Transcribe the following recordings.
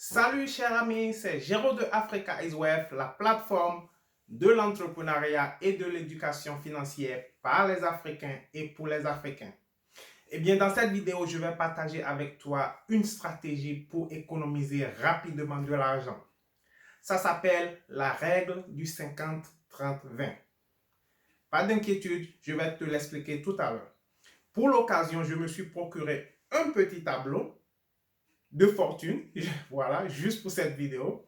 Salut chers amis, c'est Géraud de Africa is Wealth, la plateforme de l'entrepreneuriat et de l'éducation financière par les Africains et pour les Africains. Eh bien, dans cette vidéo, je vais partager avec toi une stratégie pour économiser rapidement de l'argent. Ça s'appelle la règle du 50-30-20. Pas d'inquiétude, je vais te l'expliquer tout à l'heure. Pour l'occasion, je me suis procuré un petit tableau de fortune, voilà, juste pour cette vidéo,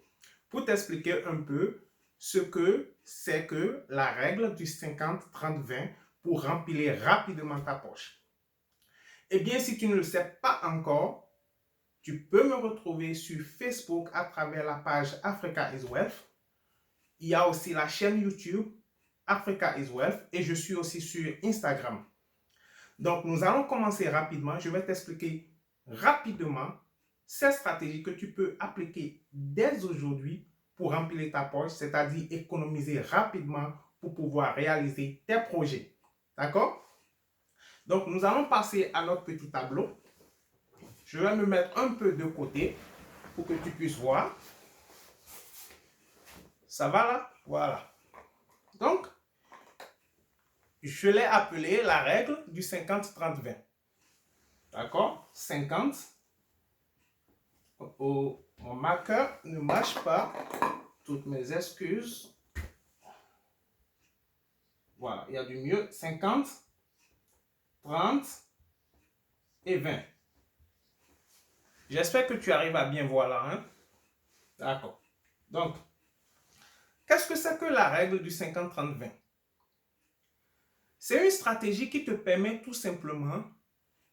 pour t'expliquer un peu ce que c'est que la règle du 50-30-20 pour remplir rapidement ta poche. Eh bien, si tu ne le sais pas encore, tu peux me retrouver sur Facebook à travers la page Africa is Wealth. Il y a aussi la chaîne YouTube Africa is Wealth et je suis aussi sur Instagram. Donc, nous allons commencer rapidement. Je vais t'expliquer rapidement ces stratégies que tu peux appliquer dès aujourd'hui pour remplir ta poche, c'est-à-dire économiser rapidement pour pouvoir réaliser tes projets. D'accord? Donc, nous allons passer à notre petit tableau. Je vais me mettre un peu de côté pour que tu puisses voir. Ça va là? Voilà. Donc, je l'ai appelé la règle du 50-30-20. D'accord? 50. Oh, mon marqueur ne marche pas. Toutes mes excuses. Voilà, il y a du mieux. 50, 30 et 20. J'espère que tu arrives à bien voir là. Hein? D'accord. Donc, qu'est-ce que c'est que la règle du 50-30-20? C'est une stratégie qui te permet tout simplement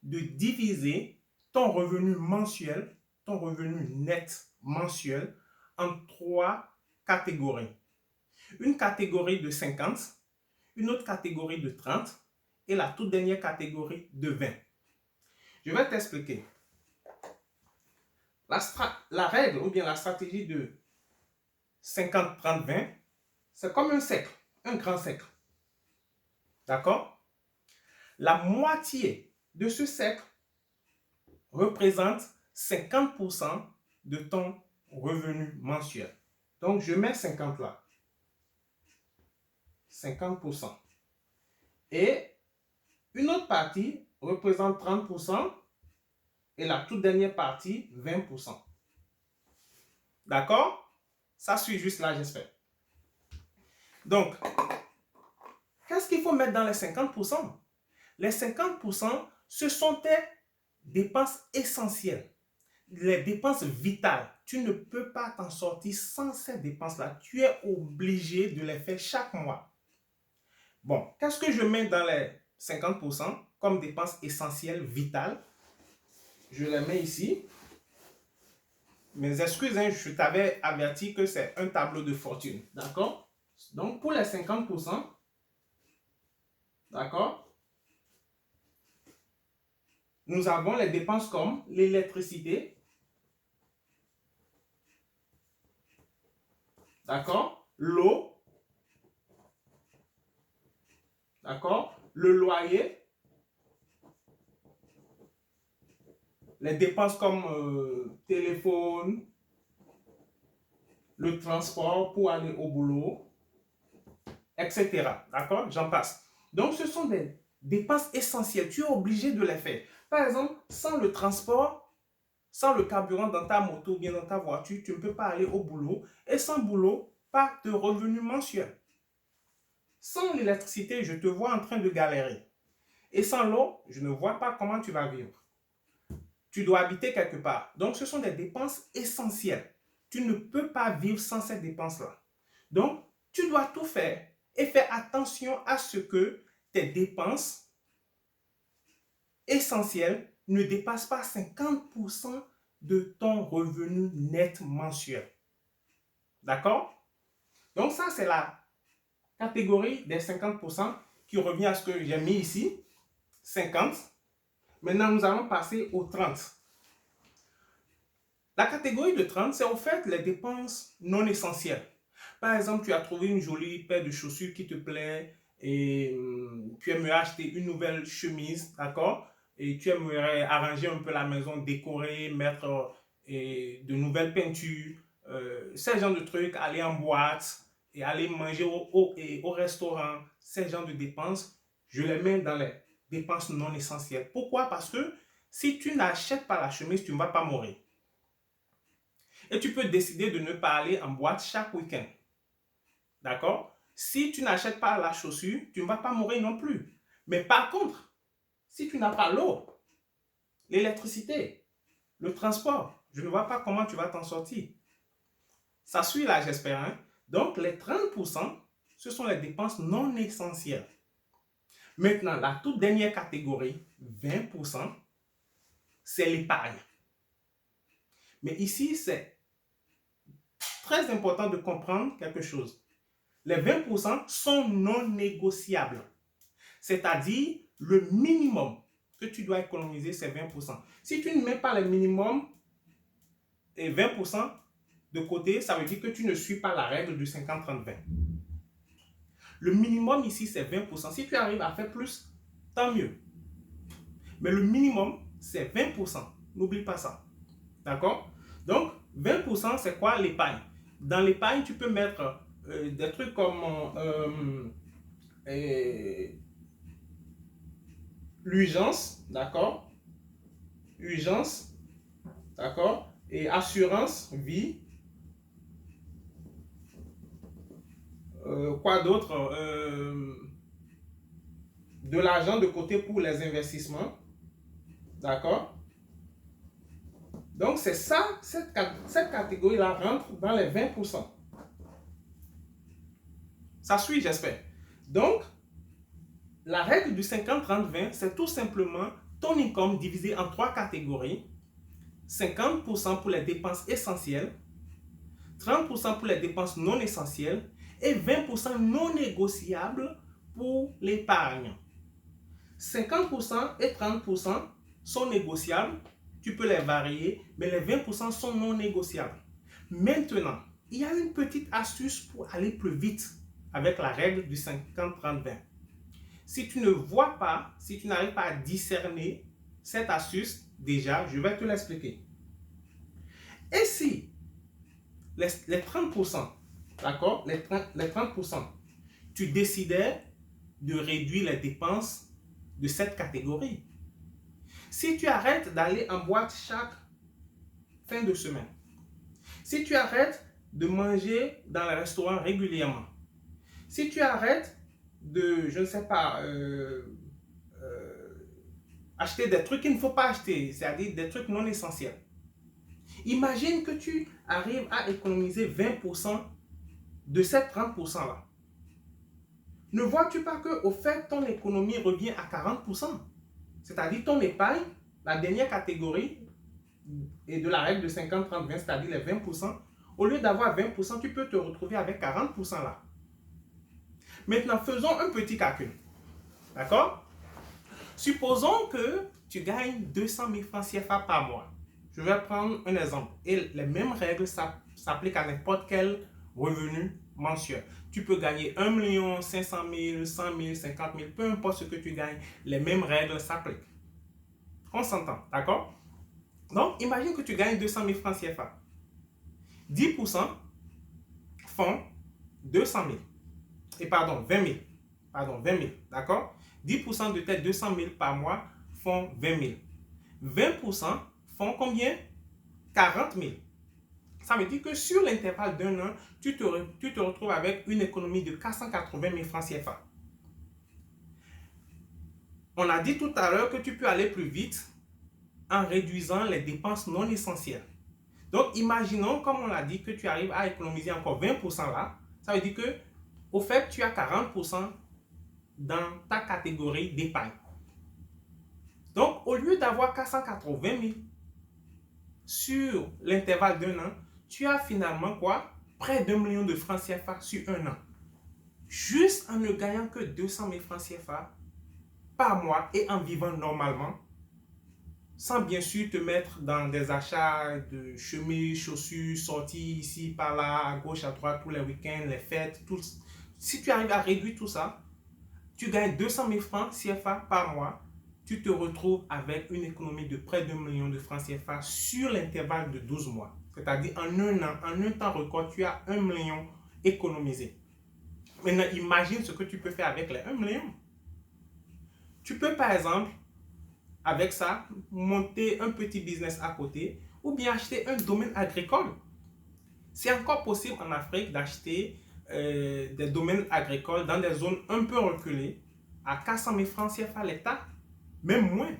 de diviser ton revenu mensuel, ton revenu net mensuel, en 3 catégories. Une catégorie de 50, une autre catégorie de 30 et la toute dernière catégorie de 20. Je vais t'expliquer. La règle ou bien la stratégie de 50-30-20, c'est comme un cercle, un grand cercle. D'accord? La moitié de ce cercle représente 50% de ton revenu mensuel. Donc, je mets 50 là. 50%. Et une autre partie représente 30% et la toute dernière partie, 20%. D'accord? Ça suit juste là, j'espère. Donc, qu'est-ce qu'il faut mettre dans les 50%? Les 50%, ce sont tes dépenses essentielles, les dépenses vitales. Tu ne peux pas t'en sortir sans ces dépenses-là. Tu es obligé de les faire chaque mois. Bon, qu'est-ce que je mets dans les 50% comme dépenses essentielles, vitales? Je les mets ici. Mes excuses, hein, je t'avais averti que c'est un tableau de fortune. D'accord? Donc, pour les 50%, d'accord, nous avons les dépenses comme l'électricité, d'accord, l'eau, d'accord, le loyer, les dépenses comme téléphone, le transport pour aller au boulot, etc. D'accord? J'en passe. Donc, ce sont des dépenses essentielles. Tu es obligé de les faire. Par exemple, sans le transport, sans le carburant dans ta moto ou bien dans ta voiture, tu ne peux pas aller au boulot. Et sans boulot, pas de revenu mensuel. Sans l'électricité, je te vois en train de galérer. Et sans l'eau, je ne vois pas comment tu vas vivre. Tu dois habiter quelque part. Donc, ce sont des dépenses essentielles. Tu ne peux pas vivre sans ces dépenses-là. Donc, tu dois tout faire et faire attention à ce que tes dépenses essentielles ne dépassent pas 50% de ton revenu net mensuel. D'accord? Donc, ça, c'est la catégorie des 50% qui revient à ce que j'ai mis ici. 50. Maintenant, nous allons passer aux 30. La catégorie de 30, c'est en fait les dépenses non essentielles. Par exemple, tu as trouvé une jolie paire de chaussures qui te plaît et tu aimerais acheter une nouvelle chemise, d'accord? Et tu aimerais arranger un peu la maison, décorer, mettre et de nouvelles peintures, ces genres de trucs, aller en boîte et aller manger au restaurant, ces genres de dépenses, je les mets dans les dépenses non essentielles. Pourquoi? Parce que si tu n'achètes pas la chemise, tu ne vas pas mourir. Et tu peux décider de ne pas aller en boîte chaque week-end. D'accord? Si tu n'achètes pas la chaussure, tu ne vas pas mourir non plus. Mais par contre, si tu n'as pas l'eau, l'électricité, le transport, je ne vois pas comment tu vas t'en sortir. Ça suit là, j'espère. Hein? Donc, les 30%, ce sont les dépenses non essentielles. Maintenant, la toute dernière catégorie, 20%, c'est l'épargne. Mais ici, c'est très important de comprendre quelque chose. Les 20% sont non négociables. C'est-à-dire, le minimum que tu dois économiser, c'est 20%. Si tu ne mets pas le minimum et 20% de côté, ça veut dire que tu ne suis pas la règle du 50-30-20. Le minimum ici, c'est 20%. Si tu arrives à faire plus, tant mieux. Mais le minimum, c'est 20%. N'oublie pas ça. D'accord? Donc, 20%, c'est quoi l'épargne? Dans l'épargne, tu peux mettre des trucs comme l'urgence, d'accord? Urgence, d'accord? Et assurance vie. Quoi d'autre? De l'argent de côté pour les investissements, d'accord? Donc, c'est ça, cette catégorie-là rentre dans les 20%. Ça suit, j'espère. Donc, la règle du 50-30-20, c'est tout simplement ton income divisé en 3 catégories. 50% pour les dépenses essentielles, 30% pour les dépenses non essentielles et 20% non négociables pour l'épargne. 50% et 30% sont négociables, tu peux les varier, mais les 20% sont non négociables. Maintenant, il y a une petite astuce pour aller plus vite avec la règle du 50-30-20. Si tu ne vois pas, si tu n'arrives pas à discerner cette astuce, déjà, je vais te l'expliquer. Et si les 30%, d'accord, les 30%, tu décidais de réduire les dépenses de cette catégorie. Si tu arrêtes d'aller en boîte chaque fin de semaine, si tu arrêtes de manger dans les restaurants régulièrement, si tu arrêtes de, je ne sais pas, acheter des trucs qu'il ne faut pas acheter, c'est-à-dire des trucs non essentiels. Imagine que tu arrives à économiser 20% de ces 30%-là. Ne vois-tu pas qu'au fait, ton économie revient à 40%? C'est-à-dire ton épargne, la dernière catégorie, et de la règle de 50-30-20, c'est-à-dire les 20%, au lieu d'avoir 20%, tu peux te retrouver avec 40% là. Maintenant, faisons un petit calcul. D'accord? Supposons que tu gagnes 200 000 francs CFA par mois. Je vais prendre un exemple. Et les mêmes règles s'appliquent à n'importe quel revenu mensuel. Tu peux gagner 1 500 000, 100 000, 50 000, peu importe ce que tu gagnes, les mêmes règles s'appliquent. On s'entend, d'accord? Donc, imagine que tu gagnes 200 000 francs CFA. 10% font 200 000. Et pardon, 20 000. Pardon, 20 000, d'accord? 10% de tes 200 000 par mois font 20 000. 20% font combien? 40 000. Ça veut dire que sur l'intervalle d'un an, tu te retrouves avec une économie de 480 000 francs CFA. On a dit tout à l'heure que tu peux aller plus vite en réduisant les dépenses non essentielles. Donc, imaginons, comme on l'a dit, que tu arrives à économiser encore 20% là. Ça veut dire que, au fait, tu as 40% dans ta catégorie d'épargne. Donc, au lieu d'avoir 480 000 sur l'intervalle d'un an, tu as finalement quoi? Près d'1 million de francs CFA sur un an. Juste en ne gagnant que 200 000 francs CFA par mois et en vivant normalement, sans bien sûr te mettre dans des achats de chemises, chaussures, sorties ici, par là, à gauche, à droite, tous les week-ends, les fêtes, tout. Si tu arrives à réduire tout ça, tu gagnes 200 000 francs CFA par mois, tu te retrouves avec une économie de près d'1 million de francs CFA sur l'intervalle de 12 mois. C'est-à-dire en un an, en un temps record, tu as 1 million économisé. Maintenant, imagine ce que tu peux faire avec les 1 million. Tu peux par exemple, avec ça, monter un petit business à côté ou bien acheter un domaine agricole. C'est encore possible en Afrique d'acheter des domaines agricoles dans des zones un peu reculées à 400 000 francs CFA l'hectare, même moins.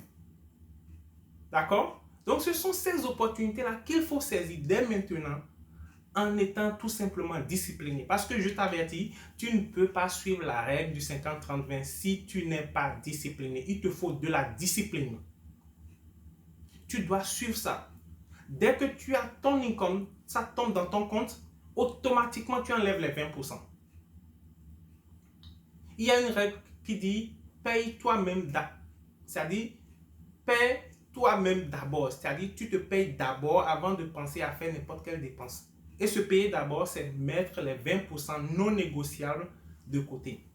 D'accord? Donc, ce sont ces opportunités-là qu'il faut saisir dès maintenant en étant tout simplement discipliné. Parce que je t'avertis, tu ne peux pas suivre la règle du 50-30-20 si tu n'es pas discipliné. Il te faut de la discipline. Tu dois suivre ça. Dès que tu as ton income, ça tombe dans ton compte, automatiquement tu enlèves les 20%. Il y a une règle qui dit paye toi-même, c'est-à-dire paye toi-même d'abord, c'est-à-dire tu te payes d'abord avant de penser à faire n'importe quelle dépense. Et se payer d'abord, c'est mettre les 20% non négociables de côté.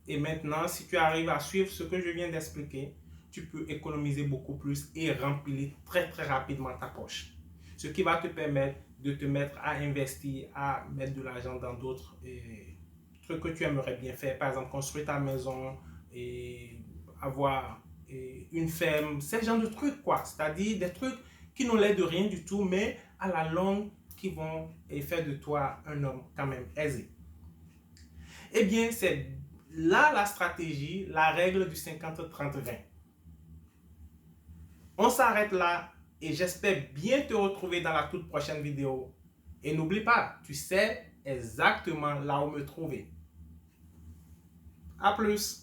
Et maintenant, si tu arrives à suivre ce que je viens d'expliquer, tu peux économiser beaucoup plus et remplir très très rapidement ta poche. Ce qui va te permettre de te mettre à investir, à mettre de l'argent dans d'autres trucs que tu aimerais bien faire. Par exemple, construire ta maison et avoir une ferme, ce genre de trucs quoi. C'est-à-dire des trucs qui n'ont l'air de rien du tout, mais à la longue, qui vont faire de toi un homme quand même aisé. Eh bien, c'est là la stratégie, la règle du 50-30-20. On s'arrête là et j'espère bien te retrouver dans la toute prochaine vidéo. Et n'oublie pas, tu sais exactement là où me trouver. À plus!